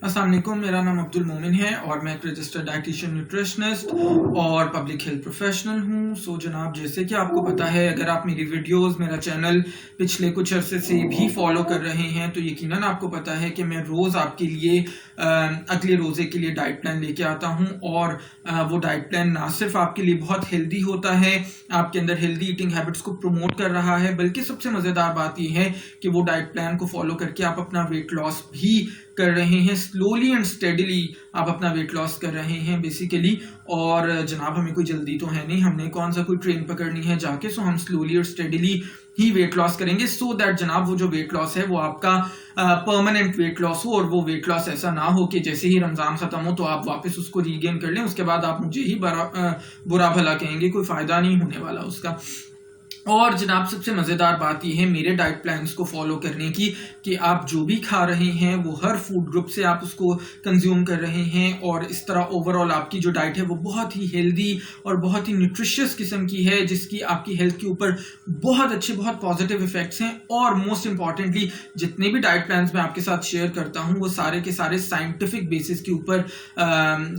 अस्सलाम वालेकुम, मेरा नाम अब्दुल मोमिन है और मैं एक रजिस्टर्ड डाइटिशियन न्यूट्रिशनिस्ट और पब्लिक हेल्थ प्रोफेशनल हूँ। सो जनाब, जैसे कि आपको पता है, अगर आप मेरी वीडियोस, मेरा चैनल पिछले कुछ अरसे से भी फॉलो कर रहे हैं तो यकीनन आपको पता है कि मैं रोज़ आपके लिए अगले रोज़े के लिए डाइट प्लान लेके आता हूँ और वो डाइट प्लान ना सिर्फ आपके लिए बहुत हेल्दी होता है, आपके अंदर हेल्दी ईटिंग हैबिट्स को प्रमोट कर रहा है, बल्कि सबसे मज़ेदार बात यह है कि वो डाइट प्लान को फॉलो करके आप अपना वेट लॉस भी कर रहे हैं। स्लोली एंड स्टेडीली आप अपना वेट लॉस कर रहे हैं बेसिकली। और जनाब, हमें कोई जल्दी तो है नहीं, हमने कौन सा कोई ट्रेन पकड़नी है जाके। सो हम स्लोली और स्टेडीली ही वेट लॉस करेंगे, सो दैट जनाब वो जो वेट लॉस है वो आपका परमानेंट वेट लॉस हो, और वो वेट लॉस ऐसा ना हो कि जैसे ही रमजान खत्म हो तो आप वापस उसको रीगेन कर लें, उसके बाद आप मुझे ही बुरा भला कहेंगे, कोई फायदा नहीं होने वाला उसका। और जनाब, सबसे मज़ेदार बात यह है मेरे डाइट प्लान्स को फॉलो करने की कि आप जो भी खा रहे हैं वो हर फूड ग्रुप से आप उसको कंज्यूम कर रहे हैं, और इस तरह ओवरऑल आपकी जो डाइट है वो बहुत ही हेल्दी और बहुत ही न्यूट्रिशियस किस्म की है, जिसकी आपकी हेल्थ के ऊपर बहुत अच्छे, बहुत पॉजिटिव इफेक्ट्स हैं। और मोस्ट इंपॉर्टेंटली, जितने भी डाइट प्लान्स मैं आपके साथ शेयर करता हूँ वो सारे के सारे साइंटिफिक बेसिस के ऊपर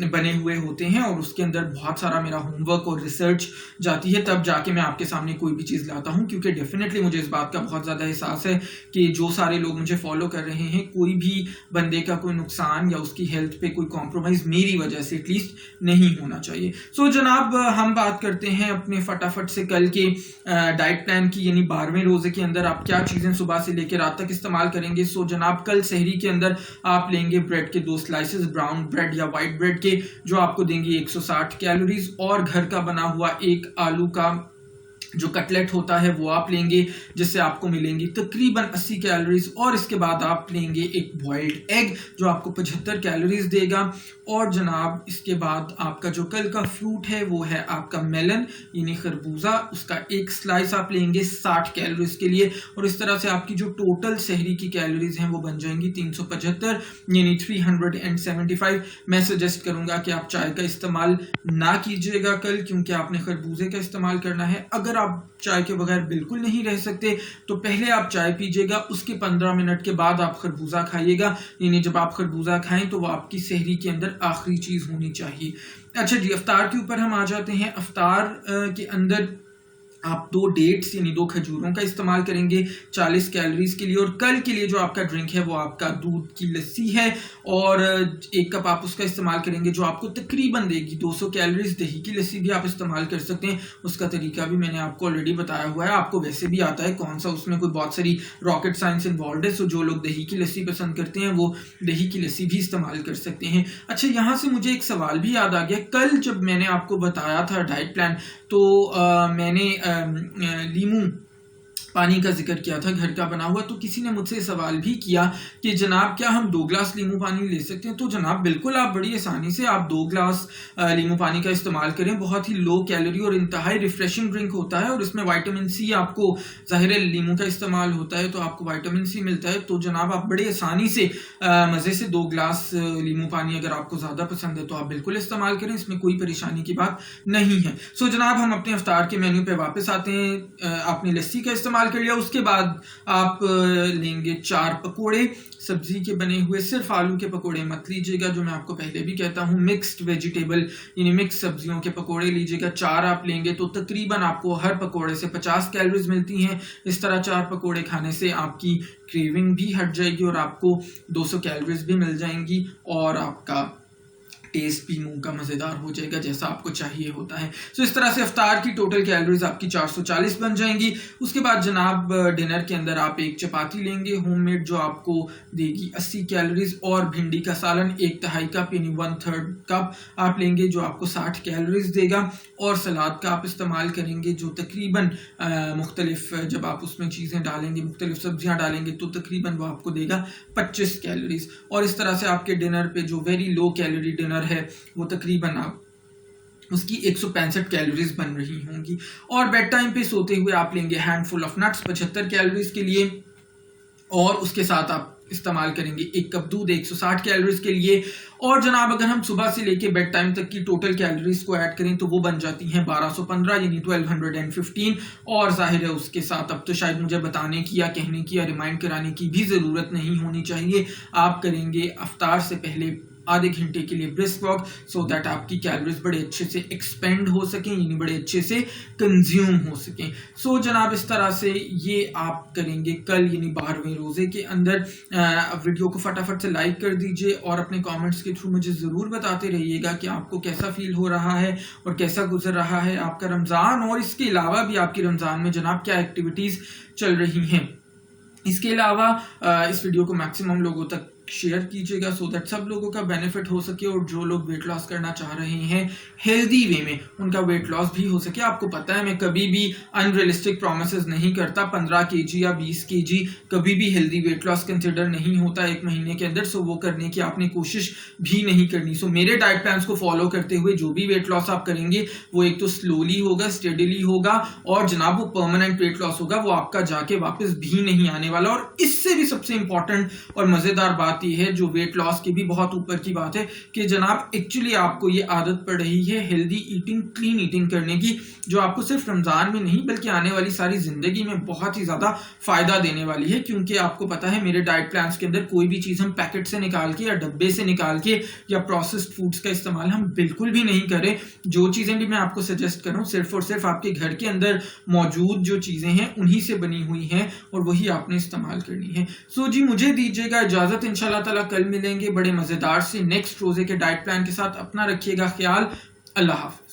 बने हुए होते हैं, और उसके अंदर बहुत सारा मेरा होमवर्क और रिसर्च जाती है, तब जाके मैं आपके सामने कोई भी लाता हूं। क्योंकि डेफिनेटली मुझे इस बात का बहुत ज्यादा एहसास है कि जो सारे लोग मुझे फॉलो कर रहे हैं, कोई भी बंदे का कोई नुकसान या उसकी हेल्थ पे कोई कॉम्प्रोमाइज मेरी वजह से एटलीस्ट नहीं होना चाहिए। सो जनाब, हम बात करते हैं अपने फटाफट से कल के डाइट प्लान की, यानी 12वें रोजे के अंदर आप क्या चीजें सुबह से लेकर रात तक इस्तेमाल करेंगे। सो जनाब, कल सहरी के अंदर आप लेंगे ब्रेड के 2 स्लाइसेस, ब्राउन ब्रेड या व्हाइट ब्रेड के, जो आपको देंगे 160 कैलोरीज, और घर का बना हुआ एक आलू का जो कटलेट होता है वो आप लेंगे, जिससे आपको मिलेंगी तकरीबन 80 कैलोरीज। और इसके बाद आप लेंगे एक बॉइल्ड एग जो आपको 75 कैलोरीज देगा। और जनाब, इसके बाद आपका जो कल का फ्रूट है वो है आपका मेलन यानी खरबूजा, उसका एक स्लाइस आप लेंगे 60 कैलोरीज के लिए। और इस तरह से आपकी जो टोटल सहरी की कैलोरीज हैं वो बन जाएंगी 375 यानी 375। मैं सजेस्ट करूंगा कि आप चाय का इस्तेमाल ना कीजिएगा कल, क्योंकि आपने खरबूजे का इस्तेमाल करना है। अगर आप चाय के बगैर बिल्कुल नहीं रह सकते तो पहले आप चाय पीजिएगा, उसके 15 मिनट के बाद आप खरबूजा खाइएगा, यानी जब आप खरबूजा खाएं तो वो आपकी सहरी के अंदर आखिरी चीज होनी चाहिए। अच्छा जी, अफ्तार के ऊपर हम आ जाते हैं। अफ्तार के अंदर आप 2 डेट्स यानी 2 खजूरों का इस्तेमाल करेंगे 40 कैलोरीज के लिए। और कल के लिए जो आपका ड्रिंक है वो आपका दूध की लस्सी है, और 1 कप आप उसका इस्तेमाल करेंगे जो आपको तकरीबन देगी 200 कैलोरीज। दही की लस्सी भी आप इस्तेमाल कर सकते हैं, उसका तरीका भी मैंने आपको ऑलरेडी बताया हुआ है, आपको वैसे भी आता है कौन सा, उसमें कोई बहुत सारी रॉकेट साइंस इन्वॉल्व है। सो जो लोग दही की लस्सी पसंद करते हैं वो दही की लस्सी भी इस्तेमाल कर सकते हैं। अच्छा, यहाँ से मुझे एक सवाल भी याद आ गया। कल जब मैंने आपको बताया था डाइट प्लान तो मैंने लीमू पानी का जिक्र किया था, घर का बना हुआ। तो किसी ने मुझसे सवाल भी किया कि जनाब क्या हम 2 ग्लास लीमू पानी ले सकते हैं। तो जनाब बिल्कुल, आप बड़ी आसानी से आप 2 ग्लास लीमू पानी का इस्तेमाल करें। बहुत ही लो कैलोरी और इंतहाई रिफ्रेशिंग ड्रिंक होता है, और इसमें विटामिन सी, आपको ज़ाहिर है लीमू का इस्तेमाल होता है तो आपको विटामिन सी मिलता है। तो जनाब आप बड़ी आसानी से मज़े से 2 ग्लास लीमू पानी, अगर आपको ज़्यादा पसंद है तो आप बिल्कुल इस्तेमाल करें, इसमें कोई परेशानी की बात नहीं है। सो जनाब, हम अपने अफ्तार के मेन्यू पे वापस आते हैं। आपने लस्सी का इस्तेमाल कर लिया, उसके बाद आप लेंगे 4 पकोड़े सब्जी के बने हुए। सिर्फ आलू के पकोड़े मत लीजिएगा, जो मैं आपको पहले भी कहता हूँ, मिक्स्ड वेजिटेबल यानी मिक्स सब्जियों के पकोड़े लीजिएगा। 4 आप लेंगे तो तकरीबन आपको हर पकोड़े से 50 कैलोरीज मिलती हैं। इस तरह 4 पकोड़े खाने से आपकी क्रेविंग भी हट जाएगी और आपको 200 कैलोरीज भी मिल जाएंगी, और आपका टेस्ट भी मुंह का मजेदार हो जाएगा जैसा आपको चाहिए होता है। सो इस तरह से अफ्तार की टोटल कैलोरीज आपकी 440 बन जाएंगी। उसके बाद जनाब डिनर के अंदर आप एक चपाती लेंगे होममेड, जो आपको देगी 80 कैलोरीज, और भिंडी का सालन 1/2 कप यानी 1/3 कप आप लेंगे, जो आपको 60 कैलोरीज देगा। और सलाद का आप इस्तेमाल करेंगे जो तकरीबन मुख्तलिफ, जब आप उसमें चीज़ें डालेंगे, मुख्तलिफ सब्जियां डालेंगे तो तकरीबन वो आपको देगा 25 कैलोरीज। और इस तरह से आपके डिनर पे जो वेरी लो कैलोरी डिनर है वो तकरीबन आप उसकी 165 कैलोरीज बन रही होंगी। और बेड टाइम पे सोते हुए आप लेंगे हैंडफुल ऑफ नट्स 75 कैलोरीज के लिए, और उसके साथ आप इस्तेमाल करेंगे 1 कप दूध 160 कैलोरीज के लिए। और जनाब अगर हम सुबह से लेके बेड टाइम तक की टोटल कैलोरीज को ऐड करें तो वो बन जाती हैं 1215 यानी 1215। और जाहिर है उसके साथ अब तो शायद मुझे बताने की या कहने की या रिमाइंड कराने की भी ज़रूरत नहीं होनी चाहिए, आप करेंगे अफ्तार से पहले आधे घंटे के लिए ब्रिस्क वॉक, सो दैट आपकी कैलोरीज बड़े अच्छे से एक्सपेंड हो सकें यानी बड़े अच्छे से कंज्यूम हो सकें। सो जनाब इस तरह से ये आप करेंगे कल यानी 12वें रोज़े के अंदर। वीडियो को फटाफट से लाइक कर दीजिए और अपने कमेंट्स के थ्रू मुझे ज़रूर बताते रहिएगा कि आपको कैसा फील हो रहा है और कैसा गुजर रहा है आपका रमज़ान, और इसके अलावा भी आपकी रमज़ान में जनाब क्या एक्टिविटीज़ चल रही हैं। इसके अलावा इस वीडियो को मैक्सिमम लोगों तक शेयर कीजिएगा सो दैट सब लोगों का बेनिफिट हो सके, और जो लोग वेट लॉस करना चाह रहे हैं हेल्दी वे में उनका वेट लॉस भी हो सके। आपको पता है मैं कभी भी अनरियलिस्टिक प्रोमिसेस नहीं करता, 15 केजी या 20 केजी कभी भी हेल्दी वेट लॉस कंसिडर नहीं होता 1 महीने के अंदर। सो वो करने की आपने कोशिश भी नहीं करनी। सो मेरे डाइट प्लान्स को फॉलो करते हुए जो भी वेट लॉस आप करेंगे वो एक तो स्लोली होगा, स्टेडीली होगा, और जनाब वो परमानेंट वेट लॉस होगा, वो आपका जाके वापस भी नहीं आने वाला। और इससे भी सबसे इंपॉर्टेंट और मजेदार बात ये है, जो वेट लॉस की भी बहुत ऊपर की बात है, कि जनाब एक्चुअली आपको ये आदत पड़ रही है हेल्दी ईटिंग, क्लीन ईटिंग करने की, जो आपको सिर्फ रमजान में नहीं बल्कि आने वाली सारी जिंदगी में बहुत ही ज्यादा फायदा देने वाली है। क्योंकि आपको पता है मेरे डाइट प्लान्स के अंदर कोई भी चीज हम पैकेट से निकाल के या डब्बे से निकाल के या प्रोसेस्ड फूड्स का इस्तेमाल हम बिल्कुल भी नहीं करें। जो चीजें भी मैं आपको सजेस्ट कर रहा हूँ सिर्फ और सिर्फ आपके घर के अंदर मौजूद जो चीजें हैं उन्हीं से बनी हुई हैं और वही आपने इस्तेमाल करनी है। सो जी मुझे दीजिएगा इजाजत, इंशाल्लाह ताला कल मिलेंगे बड़े मजेदार से नेक्स्ट रोजे के डाइट प्लान के साथ। अपना रखिएगा ख्याल, अल्लाह हाफ़िज़।